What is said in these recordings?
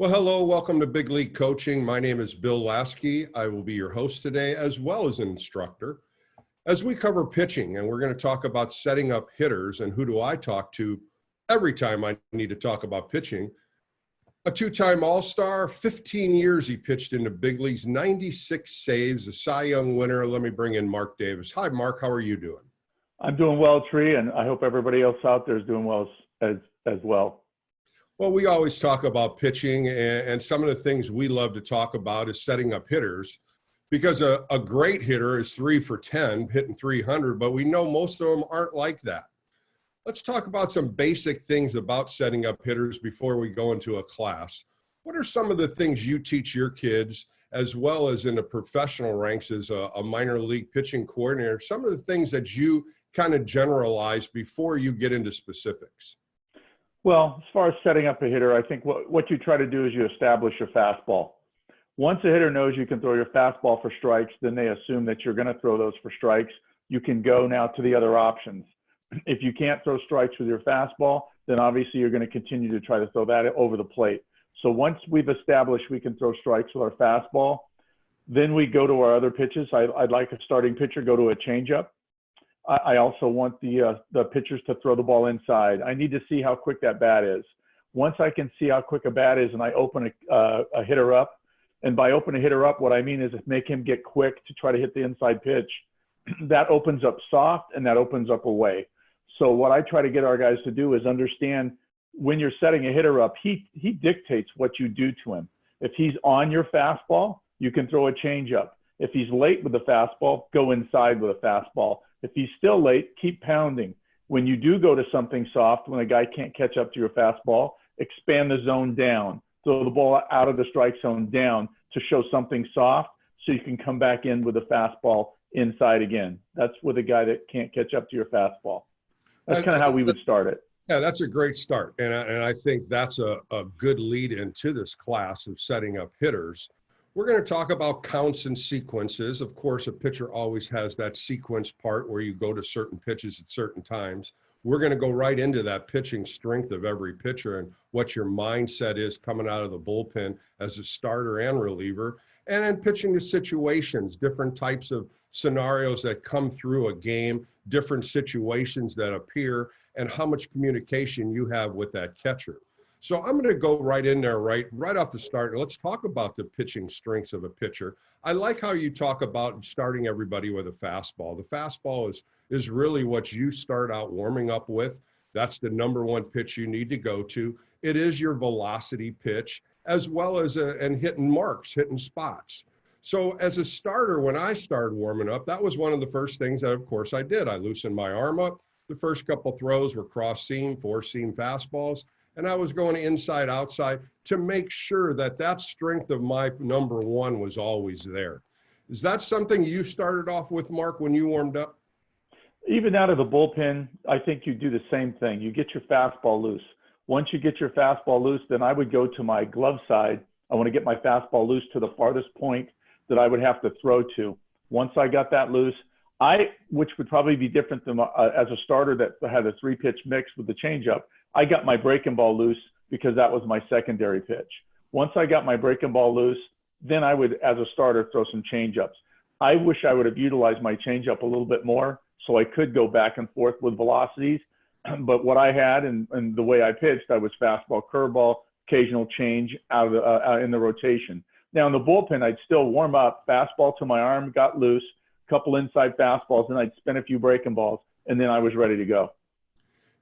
Well, hello, welcome to Big League Coaching. My name is Bill Laskey. I will be your host today as well as an instructor as we cover pitching, and we're going to talk about setting up hitters. And who do I talk to every time I need to talk about pitching? A two-time All-Star, 15 years he pitched in the big leagues, 96 saves, a Cy Young winner. Let me bring in Mark Davis. Hi, Mark. How are you doing? I'm doing well, Tree, and I hope everybody else out there is doing well as well. Well, we always talk about pitching, and some of the things we love to talk about is setting up hitters, because a great hitter is 3 for 10, hitting 300, but we know most of them aren't like that. Let's talk about some basic things about setting up hitters before we go into a class. What are some of the things you teach your kids, as well as in the professional ranks as a minor league pitching coordinator? Some of the things that you kind of generalize before you get into specifics. Well, as far as setting up a hitter, I think what you try to do is you establish your fastball. Once a hitter knows you can throw your fastball for strikes, then they assume that you're going to throw those for strikes. You can go now to the other options. If you can't throw strikes with your fastball, then obviously you're going to continue to try to throw that over the plate. So once we've established we can throw strikes with our fastball, then we go to our other pitches. I'd like a starting pitcher go to a changeup. I also want the pitchers to throw the ball inside. I need to see how quick that bat is. Once I can see how quick a bat is and I open a hitter up, and by open a hitter up, what I mean is make him get quick to try to hit the inside pitch. That opens up soft and that opens up away. So what I try to get our guys to do is understand when you're setting a hitter up, he dictates what you do to him. If he's on your fastball, you can throw a changeup. If he's late with the fastball, go inside with a fastball. If he's still late, keep pounding. When you do go to something soft, when a guy can't catch up to your fastball, expand the zone down. Throw the ball out of the strike zone down to show something soft so you can come back in with a fastball inside again. That's with a guy that can't catch up to your fastball. That's kind of how we would start it. Yeah, that's a great start. And I think that's a good lead into this class of setting up hitters. We're going to talk about counts and sequences. Of course, a pitcher always has that sequence part where you go to certain pitches at certain times. We're going to go right into that pitching strength of every pitcher and what your mindset is coming out of the bullpen as a starter and reliever. And then pitching to situations, different types of scenarios that come through a game, different situations that appear, and how much communication you have with that catcher. So I'm going to go right in there, right off the start. Let's talk about the pitching strengths of a pitcher. I like how you talk about starting everybody with a fastball. The fastball is really what you start out warming up with. That's the number one pitch you need to go to. It is your velocity pitch, as well as and hitting marks, hitting spots. So as a starter, when I started warming up, that was one of the first things that, of course, I did. I loosened my arm up. The first couple throws were cross-seam, four-seam fastballs. And I was going inside, outside to make sure that strength of my number one was always there. Is that something you started off with, Mark, when you warmed up? Even out of the bullpen, I think you do the same thing. You get your fastball loose. Once you get your fastball loose, then I would go to my glove side. I want to get my fastball loose to the farthest point that I would have to throw to. Once I got that loose, which would probably be different than as a starter that had a 3-pitch mix with the changeup, I got my breaking ball loose because that was my secondary pitch. Once I got my breaking ball loose, then I would, as a starter, throw some changeups. I wish I would have utilized my changeup a little bit more so I could go back and forth with velocities. But what I had and the way I pitched, I was fastball, curveball, occasional change out in the rotation. Now in the bullpen, I'd still warm up, fastball to my arm, got loose, couple inside fastballs, and I'd spin a few breaking balls, and then I was ready to go.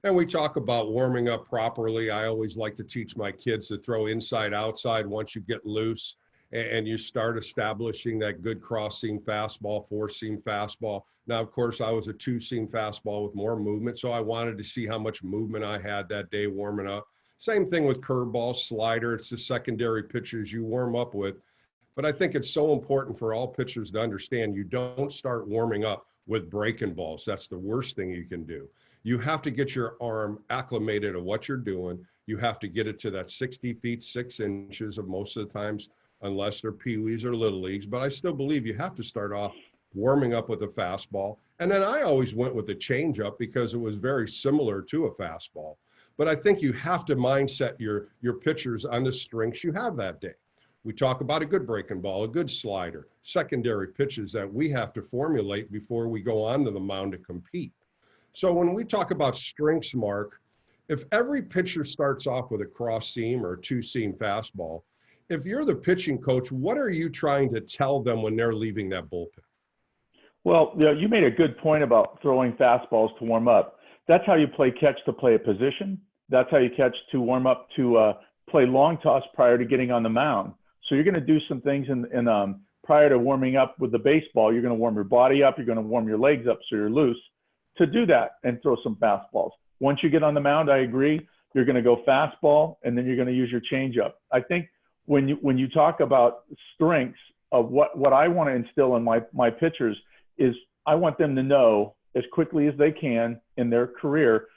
And we talk about warming up properly. I always like to teach my kids to throw inside, outside once you get loose and you start establishing that good cross-seam fastball, four-seam fastball. Now, of course, I was a two-seam fastball with more movement, so I wanted to see how much movement I had that day warming up. Same thing with curveball, slider. It's the secondary pitches you warm up with. But I think it's so important for all pitchers to understand you don't start warming up with breaking balls. That's the worst thing you can do. You have to get your arm acclimated to what you're doing. You have to get it to that 60 feet, 6 inches of most of the times, unless they're peewees or little leagues. But I still believe you have to start off warming up with a fastball. And then I always went with the changeup because it was very similar to a fastball. But I think you have to mindset your pitchers on the strengths you have that day. We talk about a good breaking ball, a good slider, secondary pitches that we have to formulate before we go onto the mound to compete. So when we talk about strengths, Mark, if every pitcher starts off with a cross seam or a two-seam fastball, if you're the pitching coach, what are you trying to tell them when they're leaving that bullpen? Well, you made a good point about throwing fastballs to warm up. That's how you play catch to play a position. That's how you catch to warm up to play long toss prior to getting on the mound. So you're going to do some things in prior to warming up with the baseball. You're going to warm your body up. You're going to warm your legs up so you're loose to do that and throw some fastballs. Once you get on the mound, I agree, you're going to go fastball, and then you're going to use your changeup. I think when you talk about strengths of what I want to instill in my pitchers is I want them to know as quickly as they can in their career,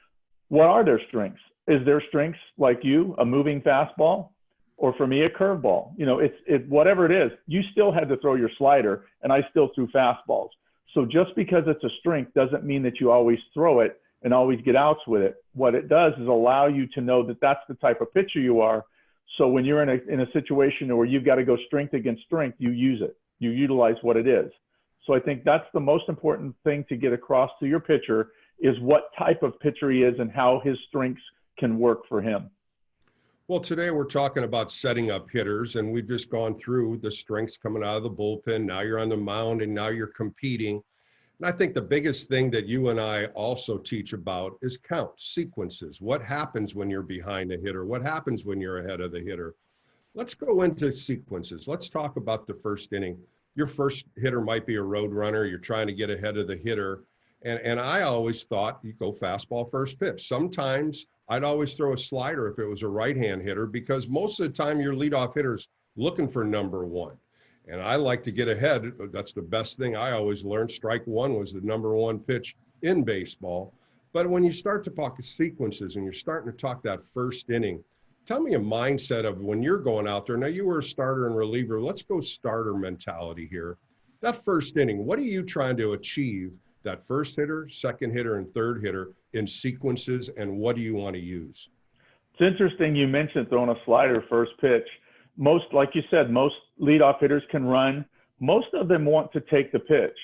what are their strengths? Is their strengths like you, a moving fastball? Or for me, a curveball? You know, whatever it is, you still had to throw your slider, and I still threw fastballs. So just because it's a strength doesn't mean that you always throw it and always get outs with it. What it does is allow you to know that that's the type of pitcher you are. So when you're in a situation where you've got to go strength against strength, you use it. You utilize what it is. So I think that's the most important thing to get across to your pitcher is what type of pitcher he is and how his strengths can work for him. Well, today we're talking about setting up hitters, and we've just gone through the strengths coming out of the bullpen. Now you're on the mound, and now you're competing. And I think the biggest thing that you and I also teach about is counts, sequences. What happens when you're behind a hitter? What happens when you're ahead of the hitter? Let's go into sequences. Let's talk about the first inning. Your first hitter might be a road runner. You're trying to get ahead of the hitter. And I always thought you go fastball first pitch. Sometimes I'd always throw a slider if it was a right-hand hitter because most of the time your leadoff hitter's looking for number one. And I like to get ahead. That's the best thing I always learned. Strike one was the number one pitch in baseball. But when you start to talk sequences and you're starting to talk that first inning, tell me a mindset of when you're going out there. Now you were a starter and reliever. Let's go starter mentality here. That first inning, what are you trying to achieve? That first hitter, second hitter, and third hitter in sequences, and what do you want to use? It's interesting you mentioned throwing a slider first pitch. Most, like you said, most leadoff hitters can run. Most of them want to take the pitch.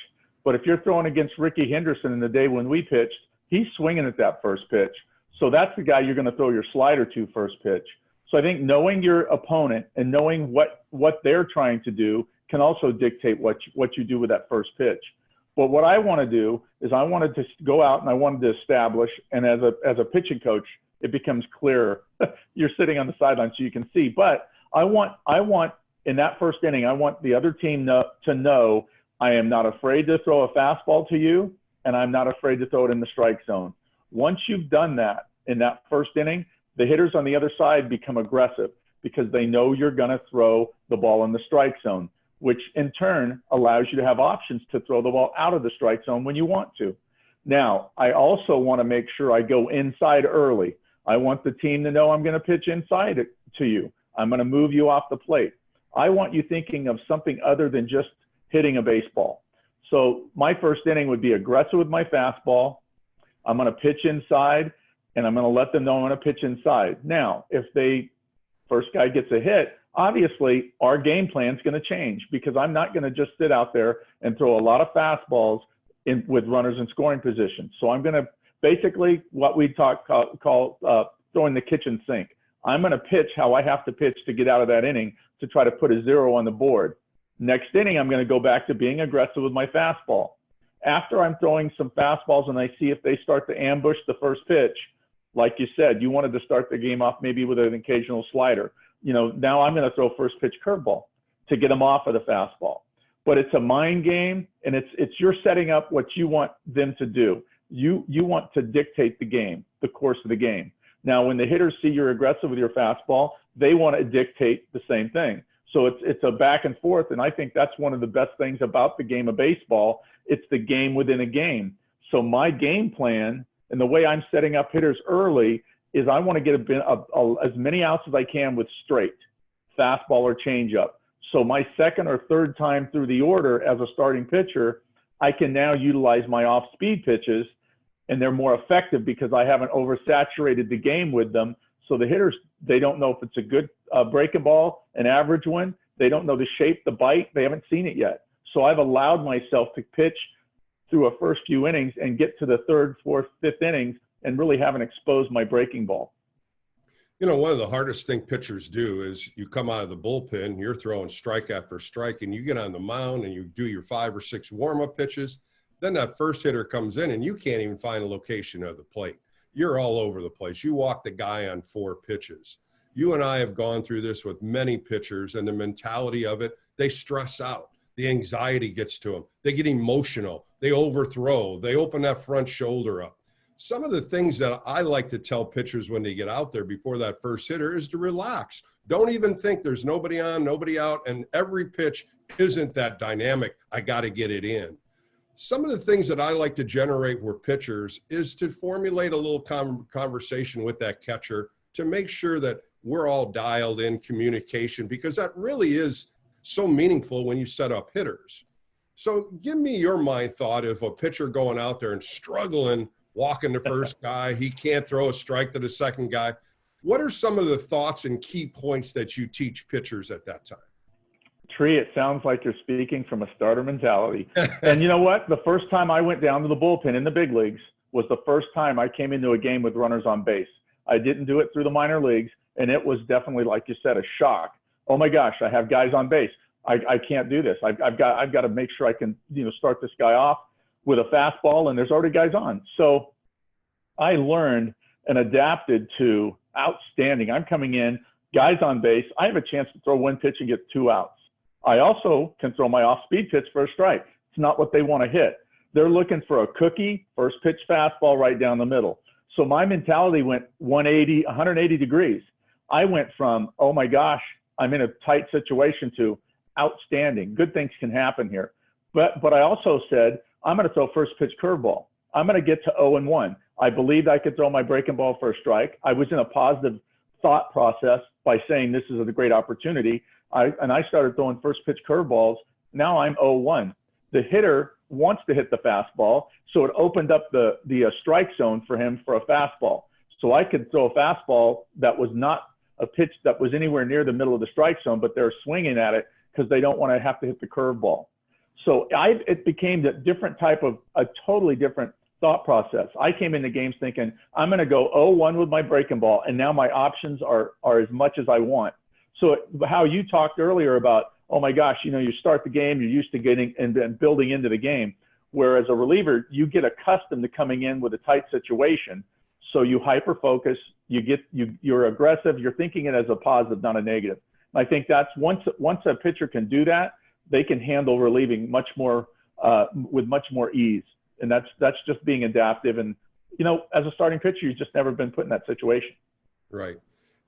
But if you're throwing against Ricky Henderson in the day when we pitched, he's swinging at that first pitch. So that's the guy you're going to throw your slider to first pitch. So I think knowing your opponent and knowing what they're trying to do can also dictate what you do with that first pitch. But what I want to do is I wanted to go out and I wanted to establish, and as a pitching coach, it becomes clearer. You're sitting on the sideline so you can see. But I want in that first inning, I want the other team to know I am not afraid to throw a fastball to you, and I'm not afraid to throw it in the strike zone. Once you've done that in that first inning, the hitters on the other side become aggressive because they know you're going to throw the ball in the strike zone, which in turn allows you to have options to throw the ball out of the strike zone when you want to. Now, I also want to make sure I go inside early. I want the team to know I'm going to pitch inside to you. I'm going to move you off the plate. I want you thinking of something other than just hitting a baseball. So my first inning would be aggressive with my fastball. I'm going to pitch inside, and I'm going to let them know I'm going to pitch inside. Now, if first guy gets a hit, obviously our game plan is going to change because I'm not going to just sit out there and throw a lot of fastballs with runners in scoring position. So I'm going to basically what we call throwing the kitchen sink. I'm going to pitch how I have to pitch to get out of that inning to try to put a zero on the board. Next inning, I'm going to go back to being aggressive with my fastball. After I'm throwing some fastballs and I see if they start to ambush the first pitch, like you said, you wanted to start the game off maybe with an occasional slider. You know, now I'm going to throw first pitch curveball to get them off of the fastball. But it's a mind game, and it's you're setting up what you want them to do. You want to dictate the game, the course of the game. Now, when the hitters see you're aggressive with your fastball, they want to dictate the same thing. So it's a back and forth, and I think that's one of the best things about the game of baseball. It's the game within a game. So my game plan and the way I'm setting up hitters early is I want to get as many outs as I can with straight, fastball or changeup. So my second or third time through the order as a starting pitcher, I can now utilize my off-speed pitches and they're more effective because I haven't oversaturated the game with them. So the hitters, they don't know if it's a good breaking ball, an average one. They don't know the shape, the bite. They haven't seen it yet. So I've allowed myself to pitch through a first few innings and get to the third, fourth, fifth innings and really haven't exposed my breaking ball. You know, one of the hardest thing pitchers do is you come out of the bullpen, you're throwing strike after strike, and you get on the mound and you do your 5 or 6 warm-up pitches. Then that first hitter comes in and you can't even find a location of the plate. You're all over the place. You walk the guy on 4 pitches. You and I have gone through this with many pitchers, and the mentality of it, they stress out. The anxiety gets to them. They get emotional. They overthrow. They open that front shoulder up. Some of the things that I like to tell pitchers when they get out there before that first hitter is to relax. Don't even think there's nobody on, nobody out, and every pitch isn't that dynamic. I got to get it in. Some of the things that I like to generate with pitchers is to formulate a little conversation with that catcher to make sure that we're all dialed in communication, because that really is so meaningful when you set up hitters. So give me your mind thought of a pitcher going out there and struggling, walking the first guy. He can't throw a strike to the second guy. What are some of the thoughts and key points that you teach pitchers at that time? Tree, it sounds like you're speaking from a starter mentality. And you know what? The first time I went down to the bullpen in the big leagues was the first time I came into a game with runners on base. I didn't do it through the minor leagues, and it was definitely, like you said, a shock. Oh my gosh, I have guys on base. I can't do this. I've got to make sure I can, start this guy off with a fastball, and there's already guys on. So I learned and adapted to outstanding. I'm coming in, guys on base. I have a chance to throw one pitch and get 2 outs. I also can throw my off-speed pitch for a strike. It's not what they want to hit. They're looking for a cookie, first pitch fastball right down the middle. So my mentality went 180 degrees. I went from, oh my gosh, I'm in a tight situation, to outstanding. Good things can happen here. But I also said, I'm going to throw first pitch curveball. I'm going to get to 0-1. I believed I could throw my breaking ball for a strike. I was in a positive thought process by saying this is a great opportunity. I started throwing first pitch curveballs. Now I'm 0-1. The hitter wants to hit the fastball, so it opened up the strike zone for him for a fastball. So I could throw a fastball that was not a pitch that was anywhere near the middle of the strike zone, but they're swinging at it because they don't want to have to hit the curveball. So it became a totally different thought process. I came into games thinking, I'm going to go 0-1 with my breaking ball, and now my options are as much as I want. So how you talked earlier about, oh my gosh, you start the game, you're used to getting and building into the game. Whereas a reliever, you get accustomed to coming in with a tight situation. So you hyper focus, you're aggressive, you're thinking it as a positive, not a negative. And I think that's once a pitcher can do that, they can handle relieving much more with much more ease. And that's just being adaptive. And as a starting pitcher, you've just never been put in that situation. Right.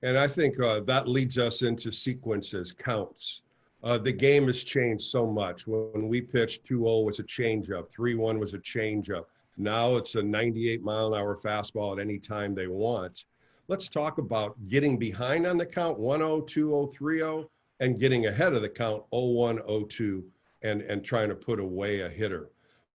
And I think that leads us into sequences, counts. The game has changed so much. When we pitched, 2-0 was a changeup, 3-1 was a changeup. Now it's a 98-mile-an-hour fastball at any time they want. Let's talk about getting behind on the count, 1-0, 2-0, 3-0, and getting ahead of the count, 0-1, 0-2, and trying to put away a hitter.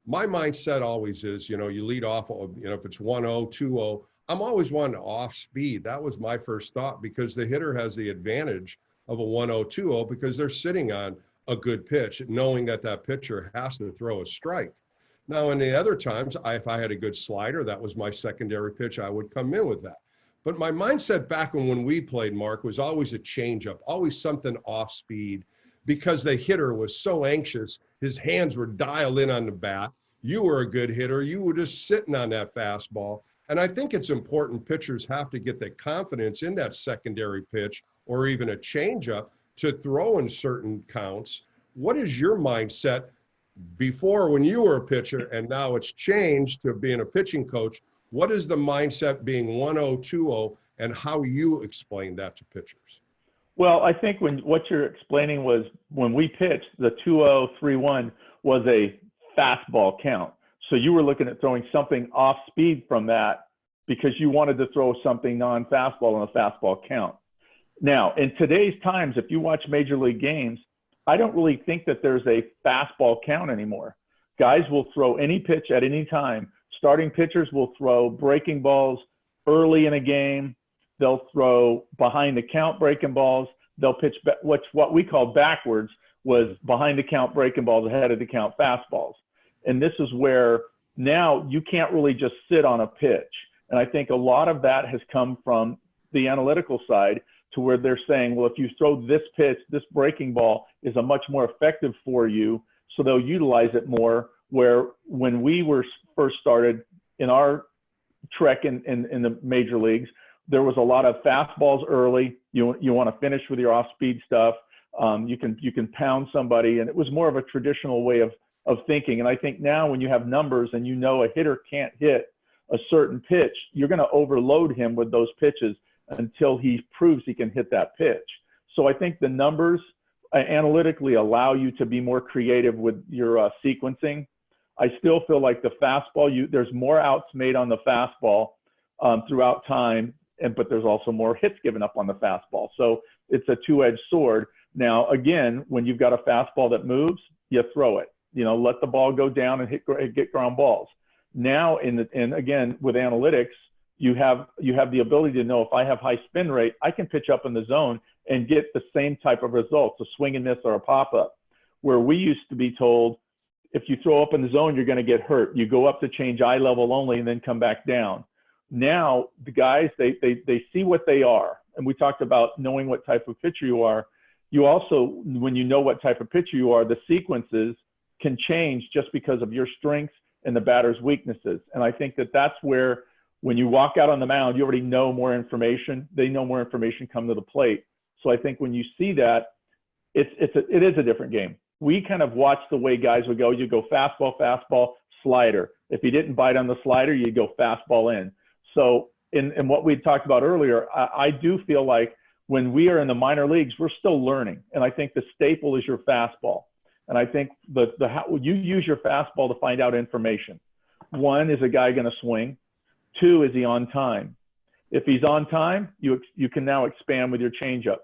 My mindset always is, you lead off, if it's 1-0, 2-0, I'm always wanting to off speed. That was my first thought, because the hitter has the advantage of a 1-0, 2-0 because they're sitting on a good pitch, knowing that pitcher has to throw a strike. Now, in the other times, if I had a good slider, that was my secondary pitch, I would come in with that. But my mindset back when we played, Mark, was always a changeup, always something off speed, because the hitter was so anxious. His hands were dialed in on the bat. You were a good hitter. You were just sitting on that fastball. And I think it's important pitchers have to get the confidence in that secondary pitch or even a changeup to throw in certain counts. What is your mindset before, when you were a pitcher, and now it's changed to being a pitching coach? What is the mindset being 1-0, 2-0, and how you explain that to pitchers? Well, I think what you're explaining was when we pitched, the 2-0, 3-1 was a fastball count. So you were looking at throwing something off speed from that because you wanted to throw something non-fastball on a fastball count. Now, in today's times, if you watch Major League games, I don't really think that there's a fastball count anymore. Guys will throw any pitch at any time. starting pitchers will throw breaking balls early in a game. They'll throw behind the count breaking balls. They'll pitch what we call backwards, was behind the count breaking balls, ahead of the count fastballs. And this is where now you can't really just sit on a pitch. And I think a lot of that has come from the analytical side, to where they're saying, well, if you throw this pitch, this breaking ball is a much more effective for you. So they'll utilize it more. Where when we were first started in our trek in the major leagues, there was a lot of fastballs early. You want to finish with your off-speed stuff. You can pound somebody, and it was more of a traditional way of thinking. And I think now when you have numbers and you know a hitter can't hit a certain pitch, you're going to overload him with those pitches until he proves he can hit that pitch. So I think the numbers analytically allow you to be more creative with your sequencing. I still feel like the fastball, there's more outs made on the fastball throughout time, but there's also more hits given up on the fastball. So it's a two-edged sword. Now, again, when you've got a fastball that moves, you throw it. Let the ball go down and get ground balls. Now, and again, with analytics, you have the ability to know, if I have high spin rate, I can pitch up in the zone and get the same type of results, a swing and miss or a pop-up. Where we used to be told, if you throw up in the zone, you're going to get hurt. You go up to change eye level only and then come back down. Now, the guys, they see what they are. And we talked about knowing what type of pitcher you are. You also, when you know what type of pitcher you are, the sequences can change just because of your strengths and the batter's weaknesses. And I think that's where, when you walk out on the mound, you already know more information. They know more information come to the plate. So I think when you see that, it is a different game. We kind of watch the way guys would go. You go fastball, fastball, slider. If you didn't bite on the slider, you go fastball in. So in what we talked about earlier, I do feel like when we are in the minor leagues, we're still learning. And I think the staple is your fastball. And I think how you use your fastball to find out information. One, is a guy going to swing? Two, is he on time? If he's on time, you can now expand with your changeup.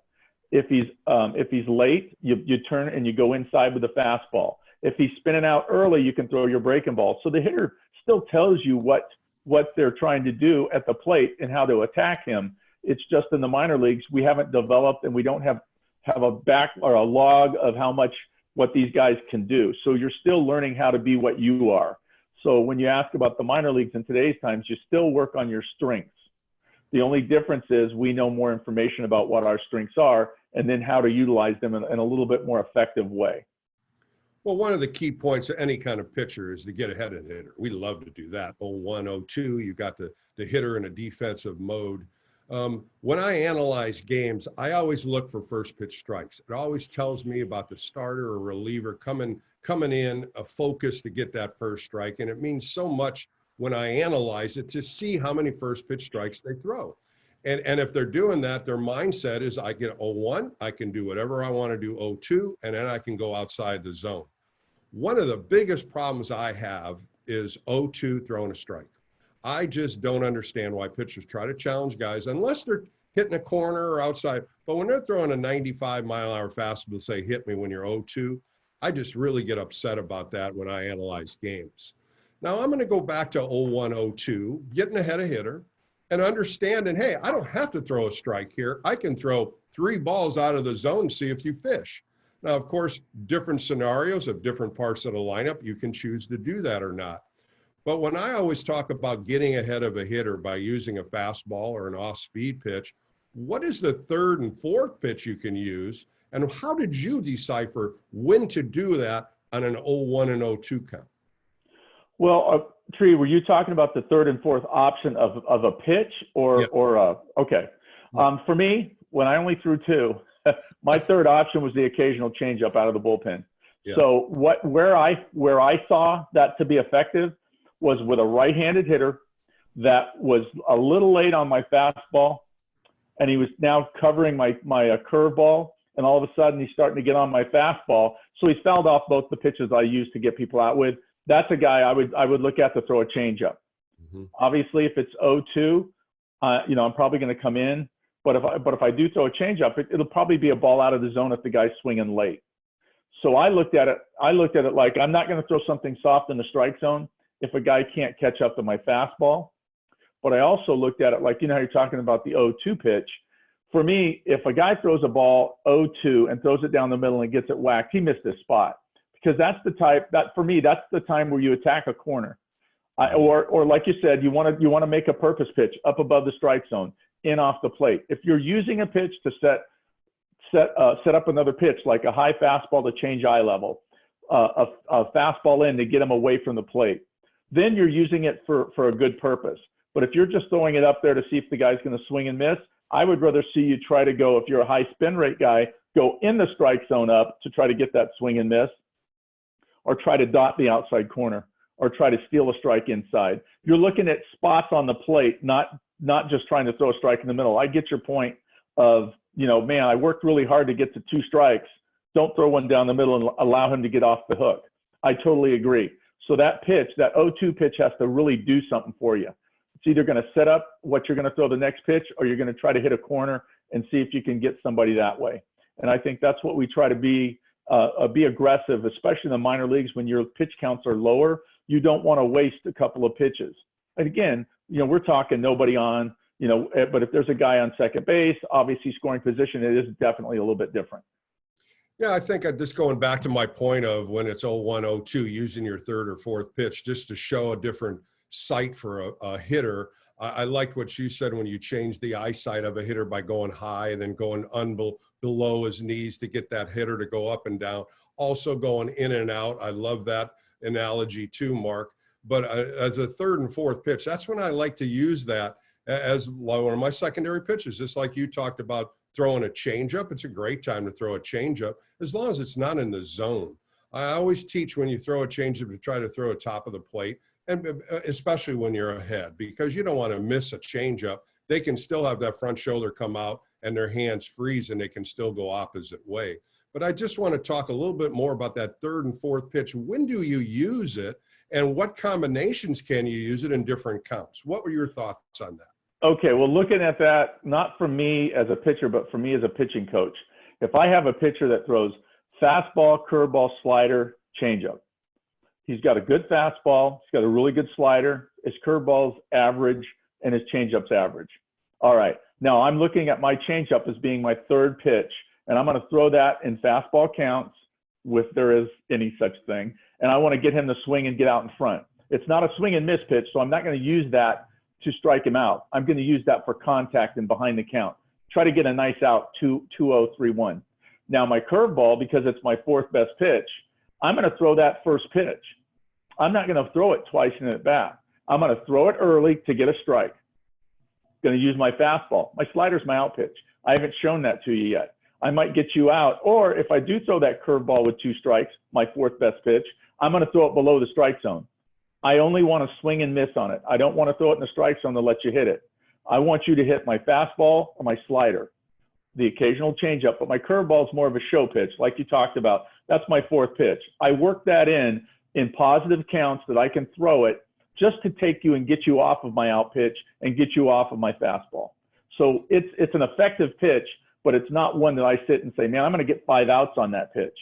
If he's late, you turn and you go inside with the fastball. If he's spinning out early, you can throw your breaking ball. So the hitter still tells you what they're trying to do at the plate and how to attack him. It's just in the minor leagues, we haven't developed, and we don't have a back or a log of what these guys can do. So you're still learning how to be what you are. So when you ask about the minor leagues in today's times, you still work on your strengths. The only difference is we know more information about what our strengths are and then how to utilize them in a little bit more effective way. Well, one of the key points of any kind of pitcher is to get ahead of the hitter. We love to do that. 0-1, 0-2, you've got the hitter in a defensive mode. When I analyze games, I always look for first pitch strikes. It always tells me about the starter or reliever coming in, a focus to get that first strike. And it means so much when I analyze it to see how many first pitch strikes they throw. And if they're doing that, their mindset is, I get 0-1, I can do whatever I want to do 0-2, and then I can go outside the zone. One of the biggest problems I have is 0-2 throwing a strike. I just don't understand why pitchers try to challenge guys unless they're hitting a corner or outside. But when they're throwing a 95-mile-an-hour fastball, say, hit me when you're 0-2, I just really get upset about that when I analyze games. Now, I'm going to go back to 0-1, 0-2, getting ahead of hitter, and understanding, hey, I don't have to throw a strike here. I can throw 3 balls out of the zone, see if you fish. Now, of course, different scenarios of different parts of the lineup, you can choose to do that or not. But when I always talk about getting ahead of a hitter by using a fastball or an off-speed pitch, what is the third and fourth pitch you can use? And how did you decipher when to do that on an 0-1 and 0-2 count? Well, Tree, were you talking about the third and fourth option of a pitch okay. Yeah. For me, when I only threw 2, my third option was the occasional changeup out of the bullpen. Yeah. So where I saw that to be effective was with a right-handed hitter that was a little late on my fastball, and he was now covering my curveball, and all of a sudden he's starting to get on my fastball. So he's fouled off both the pitches I used to get people out with. That's a guy I would look at to throw a changeup. Mm-hmm. Obviously, if it's 0-2, I'm probably going to come in. But if I do throw a changeup, it'll probably be a ball out of the zone if the guy's swinging late. So I looked at it like, I'm not going to throw something soft in the strike zone. if a guy can't catch up to my fastball. But I also looked at it like, you know how you're talking about the 0-2 pitch. For me, if a guy throws a ball 0-2 and throws it down the middle and gets it whacked, he missed his spot. Because that's the type that, for me, that's the time where you attack a corner. Or like you said, you want to make a purpose pitch up above the strike zone, in off the plate. If you're using a pitch to set up another pitch, like a high fastball to change eye level, a fastball in to get him away from the plate, then you're using it for a good purpose. But if you're just throwing it up there to see if the guy's going to swing and miss, I would rather see you try to go, if you're a high spin rate guy, go in the strike zone up to try to get that swing and miss, or try to dot the outside corner, or try to steal a strike inside. You're looking at spots on the plate, not just trying to throw a strike in the middle. I get your point of, you know, man, I worked really hard to get to 2 strikes. Don't throw one down the middle and allow him to get off the hook. I totally agree. So that pitch, that 0-2 pitch, has to really do something for you. It's either going to set up what you're going to throw the next pitch, or you're going to try to hit a corner and see if you can get somebody that way. And I think that's what we try to be aggressive, especially in the minor leagues when your pitch counts are lower. You don't want to waste a couple of pitches. And again, you know, we're talking nobody on, you know, but if there's a guy on second base, obviously scoring position, it is definitely a little bit different. Yeah, I think just going back to my point of when it's 0-1, 0-2, using your third or fourth pitch just to show a different sight for a hitter. I liked what you said when you changed the eyesight of a hitter by going high and then going below his knees to get that hitter to go up and down. Also going in and out. I love that analogy too, Mark. But as a third and fourth pitch, that's when I like to use that as one of my secondary pitches. Just like you talked about throwing a changeup, it's a great time to throw a changeup as long as it's not in the zone. I always teach when you throw a changeup to try to throw a top of the plate, and especially when you're ahead, because you don't want to miss a changeup. They can still have that front shoulder come out and their hands freeze and they can still go opposite way. But I just want to talk a little bit more about that third and fourth pitch. When do you use it, and what combinations can you use it in different counts? What were your thoughts on that? Okay, well, looking at that, not for me as a pitcher, but for me as a pitching coach, if I have a pitcher that throws fastball, curveball, slider, changeup, he's got a good fastball, he's got a really good slider, his curveball's average, and his changeup's average. All right, now I'm looking at my changeup as being my third pitch, and I'm going to throw that in fastball counts, if there is any such thing, and I want to get him to swing and get out in front. It's not a swing and miss pitch, so I'm not going to use that to strike him out. I'm going to use that for contact and behind the count. Try to get a nice out, 2-0, 3-1. Now my curveball, because it's my fourth best pitch, I'm going to throw that first pitch. I'm not going to throw it twice in at bat. I'm going to throw it early to get a strike. Going to use my fastball. My slider's my out pitch. I haven't shown that to you yet. I might get you out. Or if I do throw that curveball with 2 strikes, my fourth best pitch, I'm going to throw it below the strike zone. I only want to swing and miss on it. I don't want to throw it in the strike zone to let you hit it. I want you to hit my fastball or my slider, the occasional changeup, but my curveball is more of a show pitch, like you talked about. That's my fourth pitch. I work that in positive counts that I can throw it just to take you and get you off of my out pitch and get you off of my fastball. So it's an effective pitch, but it's not one that I sit and say, man, I'm going to get 5 outs on that pitch.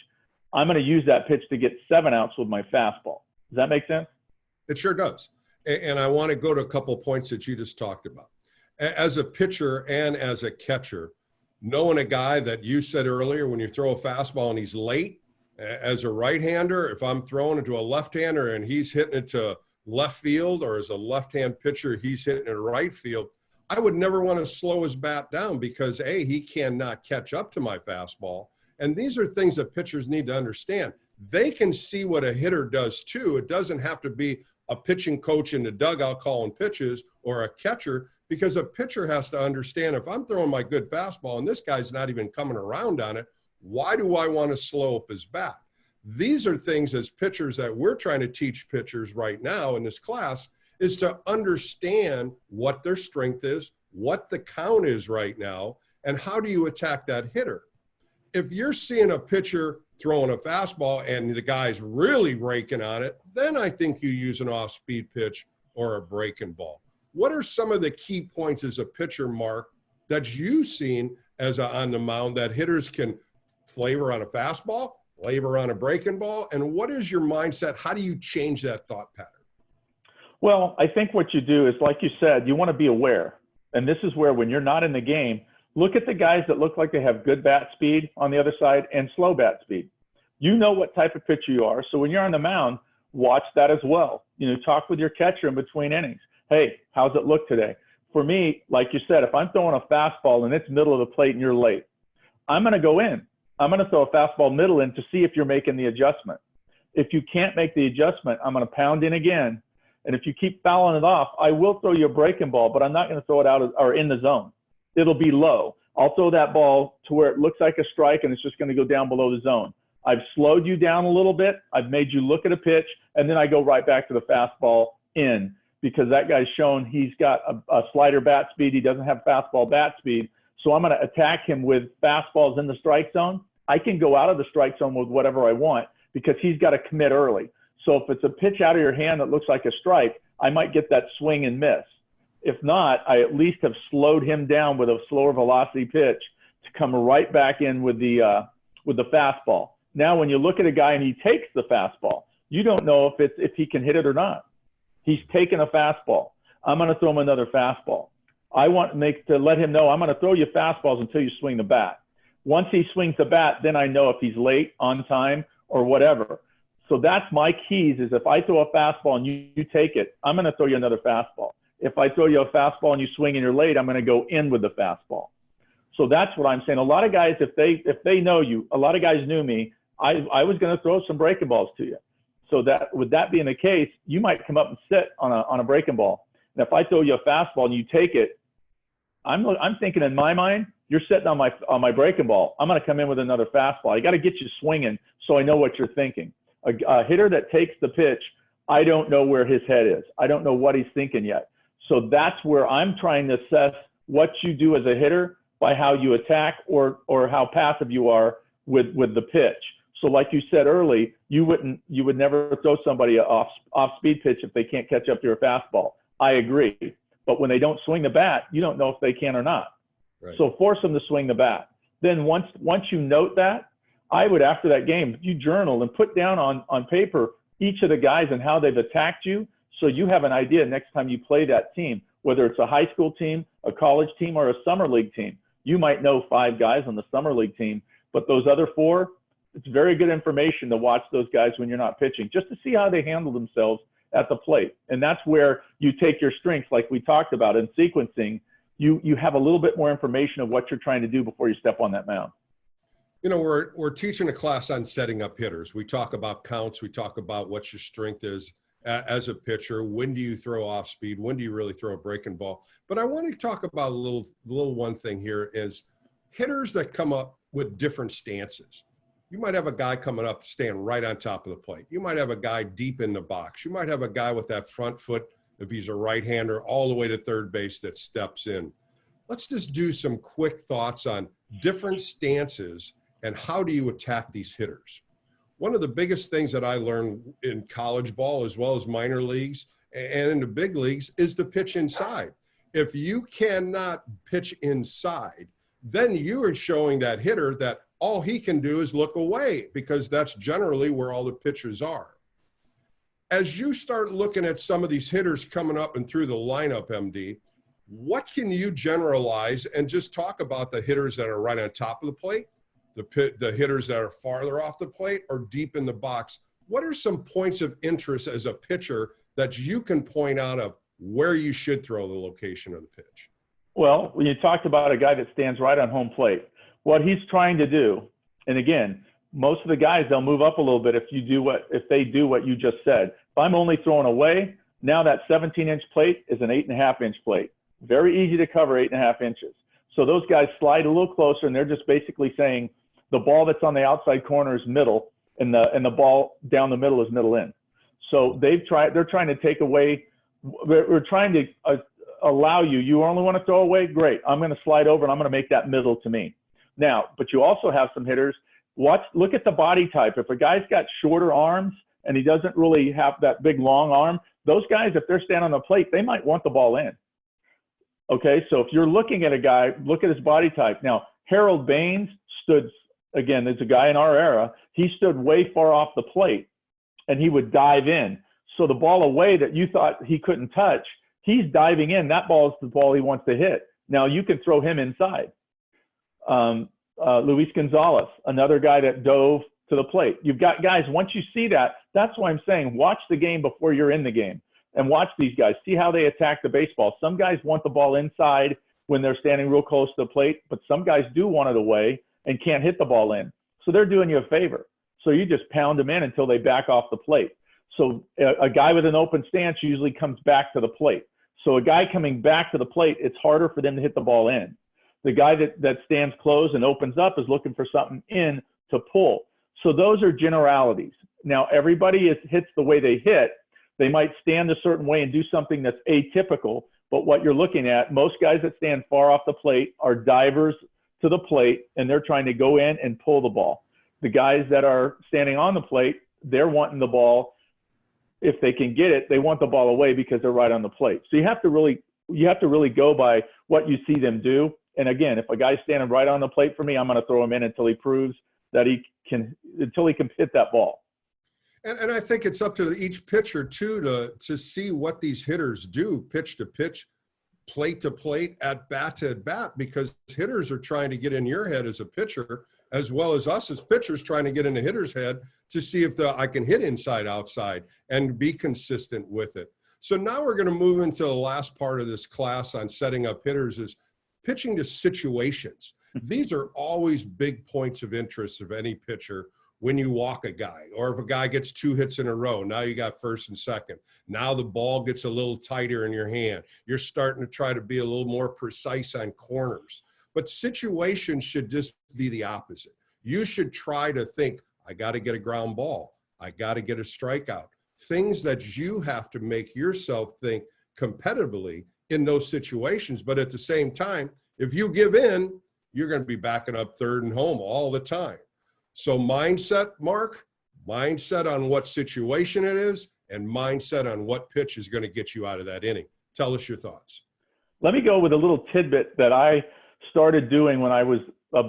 I'm going to use that pitch to get 7 outs with my fastball. Does that make sense? It sure does. And I want to go to a couple of points that you just talked about. As a pitcher and as a catcher, knowing a guy that you said earlier, when you throw a fastball and he's late, as a right-hander, if I'm throwing it to a left-hander and he's hitting it to left field, or as a left-hand pitcher, he's hitting it right field, I would never want to slow his bat down because, A, he cannot catch up to my fastball. And these are things that pitchers need to understand. They can see what a hitter does too. It doesn't have to be a pitching coach in the dugout calling pitches or a catcher, because a pitcher has to understand, if I'm throwing my good fastball and this guy's not even coming around on it, why do I want to slow up his bat? These are things as pitchers that we're trying to teach pitchers right now in this class, is to understand what their strength is, what the count is right now, and how do you attack that hitter. If you're seeing a pitcher throwing a fastball and the guy's really raking on it, then I think you use an off-speed pitch or a breaking ball. What are some of the key points as a pitcher, Mark, that you've seen as on the mound that hitters can flavor on a fastball, flavor on a breaking ball? And what is your mindset? How do you change that thought pattern? Well, I think what you do is, like you said, you want to be aware. And this is where, when you're not in the game, look at the guys that look like they have good bat speed on the other side and slow bat speed. You know what type of pitcher you are. So when you're on the mound, watch that as well. You know, talk with your catcher in between innings. Hey, how's it look today? For me, like you said, if I'm throwing a fastball and it's middle of the plate and you're late, I'm going to go in. I'm going to throw a fastball middle in to see if you're making the adjustment. If you can't make the adjustment, I'm going to pound in again. And if you keep fouling it off, I will throw you a breaking ball, but I'm not going to throw it out or in the zone. It'll be low. I'll throw that ball to where it looks like a strike and it's just going to go down below the zone. I've slowed you down a little bit. I've made you look at a pitch, and then I go right back to the fastball in, because that guy's shown he's got a slider bat speed. He doesn't have fastball bat speed. So I'm going to attack him with fastballs in the strike zone. I can go out of the strike zone with whatever I want because he's got to commit early. So if it's a pitch out of your hand that looks like a strike, I might get that swing and miss. If not, I at least have slowed him down with a slower velocity pitch to come right back in with the fastball. Now, when you look at a guy and he takes the fastball, you don't know if he can hit it or not. He's taken a fastball. I'm going to throw him another fastball. I want to let him know I'm going to throw you fastballs until you swing the bat. Once he swings the bat, then I know if he's late, on time, or whatever. So that's my keys, is if I throw a fastball and you take it, I'm going to throw you another fastball. If I throw you a fastball and you swing and you're late, I'm going to go in with the fastball. So that's what I'm saying. A lot of guys, if they know you, a lot of guys knew me, I was going to throw some breaking balls to you. So that, with that being the case, you might come up and sit on a breaking ball. And if I throw you a fastball and you take it, I'm thinking in my mind, you're sitting on my breaking ball. I'm going to come in with another fastball. I got to get you swinging so I know what you're thinking. A hitter that takes the pitch, I don't know where his head is. I don't know what he's thinking yet. So that's where I'm trying to assess what you do as a hitter by how you attack or how passive you are with the pitch. So like you said early, you would never throw somebody an off speed pitch if they can't catch up to your fastball. I agree. But when they don't swing the bat, you don't know if they can or not. Right. So force them to swing the bat. Then once you note that, I would, after that game, you journal and put down on paper each of the guys and how they've attacked you, so you have an idea next time you play that team, whether it's a high school team, a college team, or a summer league team. You might know 5 guys on the summer league team, but those other 4, it's very good information to watch those guys when you're not pitching, just to see how they handle themselves at the plate. And that's where you take your strengths, like we talked about in sequencing. You have a little bit more information of what you're trying to do before you step on that mound. You know, we're teaching a class on setting up hitters. We talk about counts. We talk about what your strength is as a pitcher. When do you throw off speed? When do you really throw a breaking ball? But I want to talk about a little one thing here is hitters that come up with different stances. You might have a guy coming up, stand right on top of the plate. You might have a guy deep in the box. You might have a guy with that front foot, if he's a right-hander, all the way to third base that steps in. Let's just do some quick thoughts on different stances and how do you attack these hitters. One of the biggest things that I learned in college ball as well as minor leagues and in the big leagues is to pitch inside. If you cannot pitch inside, then you are showing that hitter that all he can do is look away, because that's generally where all the pitchers are. As you start looking at some of these hitters coming up and through the lineup, MD, what can you generalize and just talk about the hitters that are right on top of the plate, the hitters that are farther off the plate or deep in the box? What are some points of interest as a pitcher that you can point out of where you should throw the location of the pitch? Well, when you talked about a guy that stands right on home plate, what he's trying to do, and again, most of the guys, they'll move up a little bit if they do what you just said. If I'm only throwing away, now that 17-inch plate is an 8.5-inch plate. Very easy to cover 8.5 inches. So those guys slide a little closer, and they're just basically saying the ball that's on the outside corner is middle, and the ball down the middle is middle in. So they're trying to take away. We're trying to allow you only want to throw away. Great. I'm going to slide over, and I'm going to make that middle to me. Now, but you also have some hitters. Look at the body type. If a guy's got shorter arms and he doesn't really have that big long arm, those guys, if they're standing on the plate, they might want the ball in. Okay, so if you're looking at a guy, look at his body type. Now, Harold Baines stood, again, there's a guy in our era, he stood way far off the plate and he would dive in. So the ball away that you thought he couldn't touch, he's diving in. That ball is the ball he wants to hit. Now you can throw him inside. Luis Gonzalez, another guy that dove to the plate. You've got guys, once you see that, that's why I'm saying watch the game before you're in the game and watch these guys. See how they attack the baseball. Some guys want the ball inside when they're standing real close to the plate, but some guys do want it away and can't hit the ball in. So they're doing you a favor. So you just pound them in until they back off the plate. So a guy with an open stance usually comes back to the plate. So a guy coming back to the plate, it's harder for them to hit the ball in. The guy that stands closed and opens up is looking for something in to pull. So those are generalities. Now, everybody hits the way they hit. They might stand a certain way and do something that's atypical, but what you're looking at, most guys that stand far off the plate are divers to the plate, and they're trying to go in and pull the ball. The guys that are standing on the plate, they're wanting the ball. If they can get it, they want the ball away because they're right on the plate. So you have to really go by what you see them do. And again, if a guy's standing right on the plate for me, I'm going to throw him in until he proves that he can hit that ball. And I think it's up to each pitcher too to see what these hitters do, pitch to pitch, plate to plate, at bat to at bat, because hitters are trying to get in your head as a pitcher, as well as us as pitchers trying to get in the hitter's head to see if I can hit inside, outside, and be consistent with it. So now we're going to move into the last part of this class on setting up hitters, is pitching to situations. These are always big points of interest of any pitcher. When you walk a guy, or if a guy gets 2 hits in a row, now you got first and second. Now the ball gets a little tighter in your hand. You're starting to try to be a little more precise on corners. But situations should just be the opposite. You should try to think, I got to get a ground ball. I got to get a strikeout. Things that you have to make yourself think competitively in those situations. But at the same time, if you give in, you're going to be backing up third and home all the time. So mindset, Mark, mindset on what situation it is, and mindset on what pitch is going to get you out of that inning. Tell us your thoughts. Let me go with a little tidbit that I started doing when I was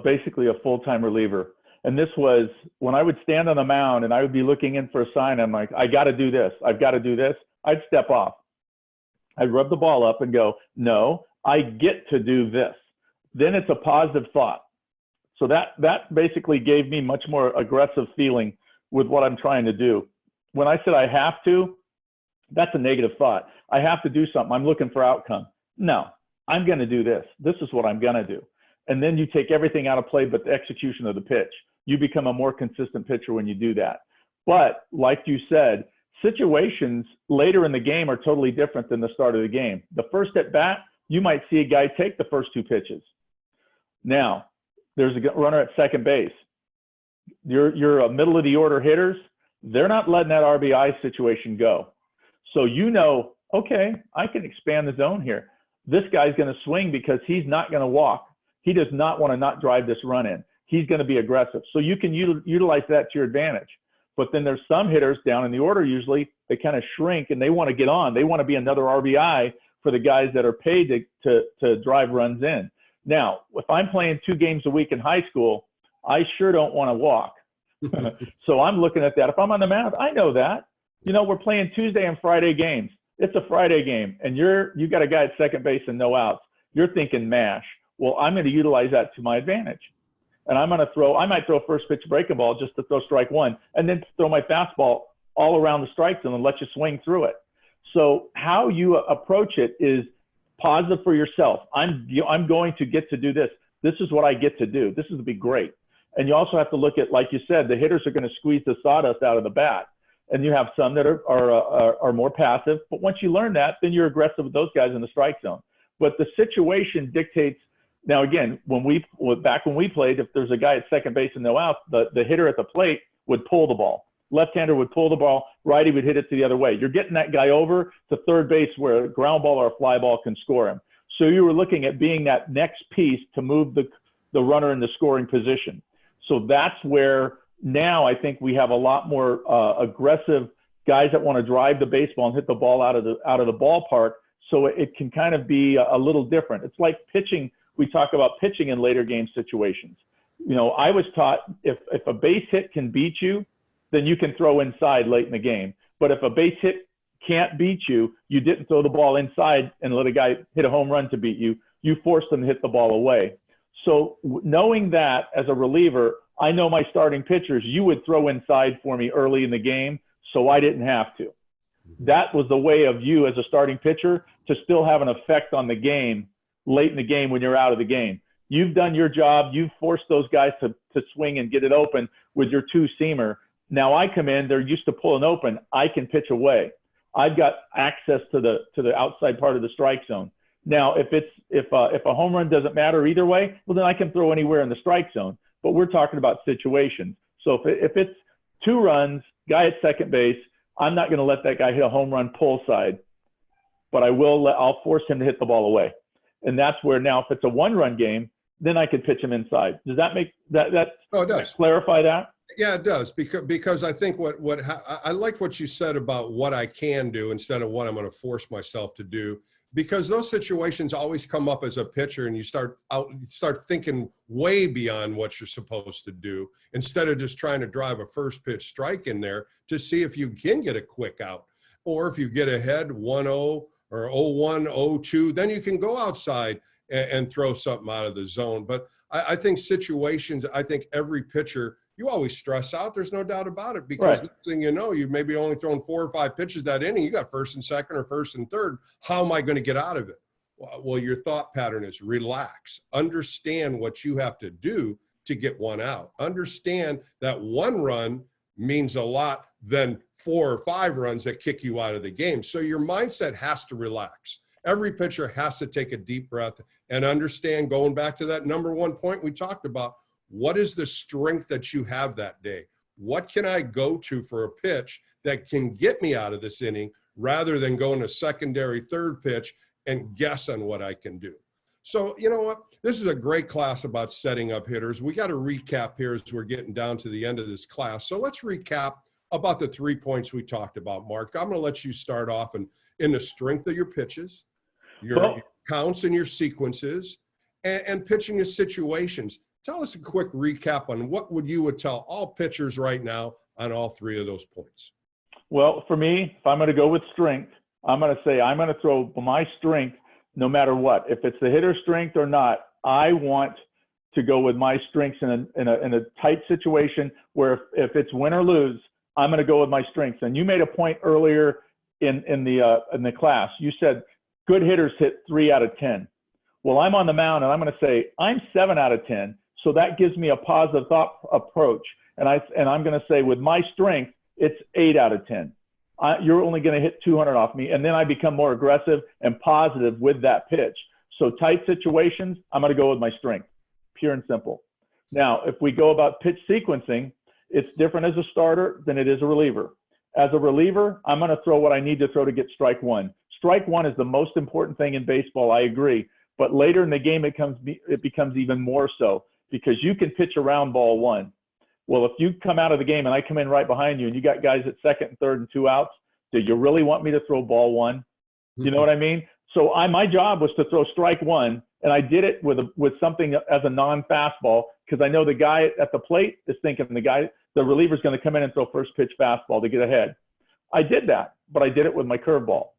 basically a full-time reliever. And this was when I would stand on the mound and I would be looking in for a sign. I'm like, I got to do this. I've got to do this. I'd step off. I'd rub the ball up and go, no, I get to do this. Then it's a positive thought. So that basically gave me much more aggressive feeling with what I'm trying to do. When I said I have to, that's a negative thought. I have to do something. I'm looking for outcome. No, I'm going to do this. This is what I'm going to do. And then you take everything out of play but the execution of the pitch. You become a more consistent pitcher when you do that. But like you said, situations later in the game are totally different than the start of the game. The first at bat, you might see a guy take the first 2 pitches. Now, there's a runner at second base. You're a middle of the order hitters. They're not letting that RBI situation go. So you know, okay, I can expand the zone here. This guy's going to swing because he's not going to walk. He does not want to not drive this run in. He's going to be aggressive. So you can utilize that to your advantage. But then there's some hitters down in the order usually, they kind of shrink and they want to get on. They want to be another RBI for the guys that are paid to drive runs in. Now, if I'm playing 2 games a week in high school, I sure don't want to walk. So I'm looking at that. If I'm on the mound, I know that. You know, we're playing Tuesday and Friday games. It's a Friday game, and you got a guy at second base and no outs. You're thinking mash. Well, I'm going to utilize that to my advantage. And I might throw first pitch breaking ball just to throw strike 1, and then throw my fastball all around the strike zone and let you swing through it. So how you approach it is positive for yourself. I'm going to get to do this. This is what I get to do. This is to be great. And you also have to look at, like you said, the hitters are going to squeeze the sawdust out of the bat. And you have some that are more passive. But once you learn that, then you're aggressive with those guys in the strike zone. But the situation dictates. Now, again, back when we played, if there's a guy at second base and no outs, the hitter at the plate would pull the ball. Left-hander would pull the ball, righty would hit it to the other way. You're getting that guy over to third base where a ground ball or a fly ball can score him. So you were looking at being that next piece to move the runner in the scoring position. So that's where now I think we have a lot more aggressive guys that want to drive the baseball and hit the ball out of the ballpark. So it can kind of be a little different. It's like pitching. We talk about pitching in later game situations. You know, I was taught if a base hit can beat you, then you can throw inside late in the game. But if a base hit can't beat you, you didn't throw the ball inside and let a guy hit a home run to beat you. You forced them to hit the ball away. So knowing that as a reliever, I know my starting pitchers, you would throw inside for me early in the game, so I didn't have to. That was the way of you as a starting pitcher to still have an effect on the game late in the game when you're out of the game. You've done your job. You've forced those guys to swing and get it open with your two-seamer. Now I come in, they're used to pulling open. I can pitch away. I've got access to the outside part of the strike zone. Now, if a home run doesn't matter either way, well, then I can throw anywhere in the strike zone. But we're talking about situations. So if it's 2 runs, guy at second base, I'm not going to let that guy hit a home run pull side, but I'll force him to hit the ball away. And that's where now, if it's a 1-run game, then I could pitch him inside. Does that make that? Oh, it does. Clarify that? Yeah, it does. Because I think I like what you said about what I can do instead of what I'm going to force myself to do. Because those situations always come up as a pitcher, and you start thinking way beyond what you're supposed to do instead of just trying to drive a first pitch strike in there to see if you can get a quick out, or if you get ahead 1-0 or 0-1, 0-2, then you can go outside and throw something out of the zone. But I think situations, I think every pitcher, you always stress out. There's no doubt about it, because Right. next thing you know, you maybe only thrown 4 or 5 pitches that inning. You got first and second or first and third. How am I going to get out of it? Well, your thought pattern is relax. Understand what you have to do to get one out. Understand that 1 run means a lot than 4 or 5 runs that kick you out of the game. So your mindset has to relax. Every pitcher has to take a deep breath and understand, going back to that number 1 point we talked about, what is the strength that you have that day? What can I go to for a pitch that can get me out of this inning, rather than going to secondary, third pitch and guess on what I can do? So, you know what? This is a great class about setting up hitters. We got to recap here as we're getting down to the end of this class. So let's recap about the 3 points we talked about, Mark. I'm going to let you start off in the strength of your pitches, your counts and your sequences, and pitching your situations. Tell us a quick recap on what you would tell all pitchers right now on all 3 of those points. Well, for me, if I'm going to go with strength, I'm going to say I'm going to throw my strength no matter what. If it's the hitter's strength or not, I want to go with my strengths in a tight situation where if it's win or lose, I'm going to go with my strengths. And you made a point earlier in the class. You said good hitters hit 3 out of 10. Well, I'm on the mound, and I'm going to say I'm 7 out of 10. So that gives me a positive thought approach. And I'm going to say with my strength, it's 8 out of 10. You're only going to hit 200 off me. And then I become more aggressive and positive with that pitch. So tight situations, I'm going to go with my strength, pure and simple. Now, if we go about pitch sequencing, it's different as a starter than it is a reliever. As a reliever, I'm going to throw what I need to throw to get strike 1. Strike 1 is the most important thing in baseball, I agree. But later in the game, it becomes even more so, because you can pitch around ball 1. Well, if you come out of the game and I come in right behind you and you got guys at second and third and 2 outs, do you really want me to throw ball 1? You know what I mean? So my job was to throw strike 1, and I did it with something as a non-fastball, because I know the guy at the plate is thinking the reliever's going to come in and throw first pitch fastball to get ahead. I did that, but I did it with my curveball.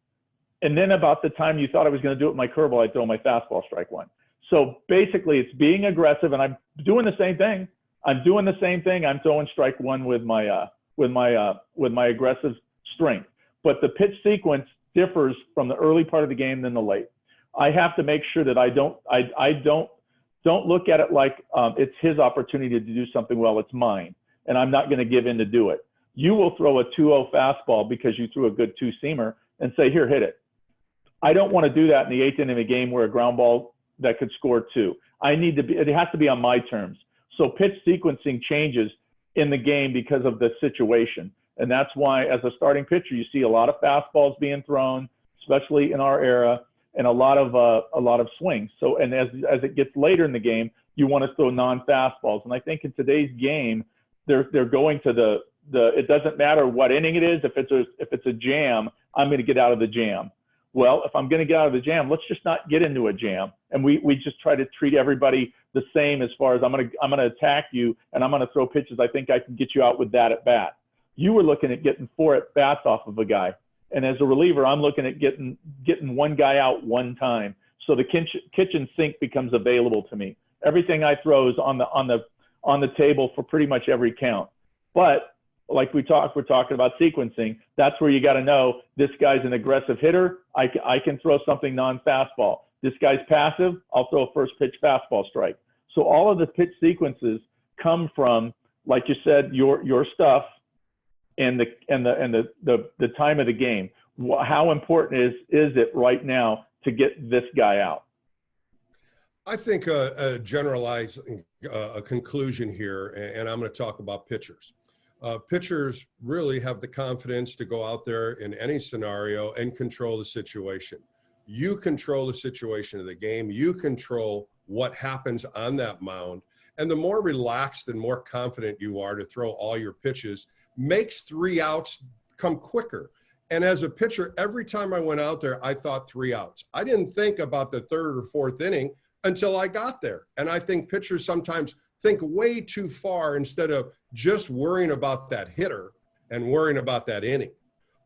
And then about the time you thought I was going to do it with my curveball, I'd throw my fastball strike 1. So basically, it's being aggressive, and I'm doing the same thing. I'm throwing strike 1 with my aggressive strength. But the pitch sequence differs from the early part of the game than the late. I have to make sure that I don't look at it like it's his opportunity to do something well. It's mine, and I'm not going to give in to do it. You will throw a 2-0 fastball because you threw a good 2-seamer and say, here, hit it. I don't want to do that in the 8th inning of a game where a ground ball that could score 2. It has to be on my terms. So pitch sequencing changes in the game because of the situation. And that's why, as a starting pitcher, you see a lot of fastballs being thrown, especially in our era, and a lot of swings. So, and as it gets later in the game, you want to throw non-fastballs. And I think in today's game, they're going to it doesn't matter what inning it is. If it's a jam, I'm going to get out of the jam. Well, if I'm going to get out of the jam, let's just not get into a jam. And we just try to treat everybody the same as far as I'm going to attack you and I'm going to throw pitches. I think I can get you out with that at bat. You were looking at getting 4 at bats off of a guy. And as a reliever, I'm looking at getting one guy out one time. So the kitchen sink becomes available to me. Everything I throw is on the table for pretty much every count. But like we're talking about sequencing. That's where you got to know this guy's an aggressive hitter. I can throw something non-fastball. This guy's passive. I'll throw a first pitch fastball strike. So all of the pitch sequences come from, like you said, your stuff and the time of the game. How important is it right now to get this guy out? I think a generalizing a conclusion here, and I'm going to talk about pitchers. Pitchers really have the confidence to go out there in any scenario and control the situation. You control the situation of the game. You control what happens on that mound. And the more relaxed and more confident you are to throw all your pitches makes 3 outs come quicker. And as a pitcher, every time I went out there, I thought 3 outs. I didn't think about the 3rd or 4th inning until I got there. And I think pitchers sometimes think way too far instead of just worrying about that hitter and worrying about that inning.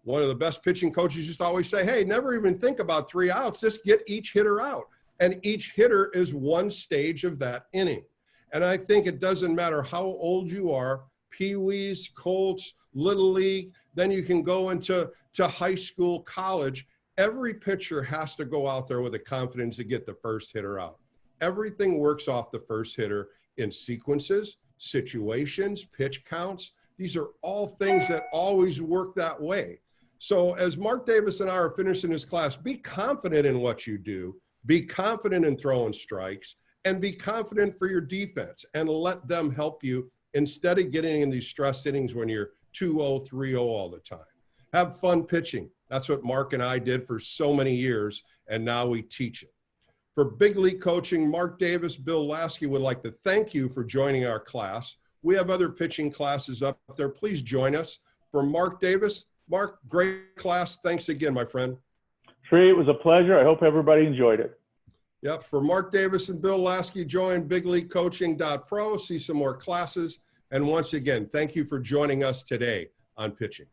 One of the best pitching coaches used to always say, hey, never even think about 3 outs, just get each hitter out. And each hitter is one stage of that inning. And I think it doesn't matter how old you are, Pee-wees, Colts, Little League, then you can go into high school, college. Every pitcher has to go out there with the confidence to get the first hitter out. Everything works off the first hitter in sequences, situations, pitch counts. These are all things that always work that way. So as Mark Davis and I are finishing this class, be confident in what you do, be confident in throwing strikes, and be confident for your defense and let them help you instead of getting in these stress innings when you're 2-0, 3-0 all the time. Have fun pitching. That's what Mark and I did for so many years, and now we teach it. For Big League Coaching, Mark Davis, Bill Laskey would like to thank you for joining our class. We have other pitching classes up there. Please join us. For Mark Davis, Mark, great class. Thanks again, my friend. Tree, it was a pleasure. I hope everybody enjoyed it. Yep. For Mark Davis and Bill Laskey, join bigleaguecoaching.pro, see some more classes. And once again, thank you for joining us today on Pitching.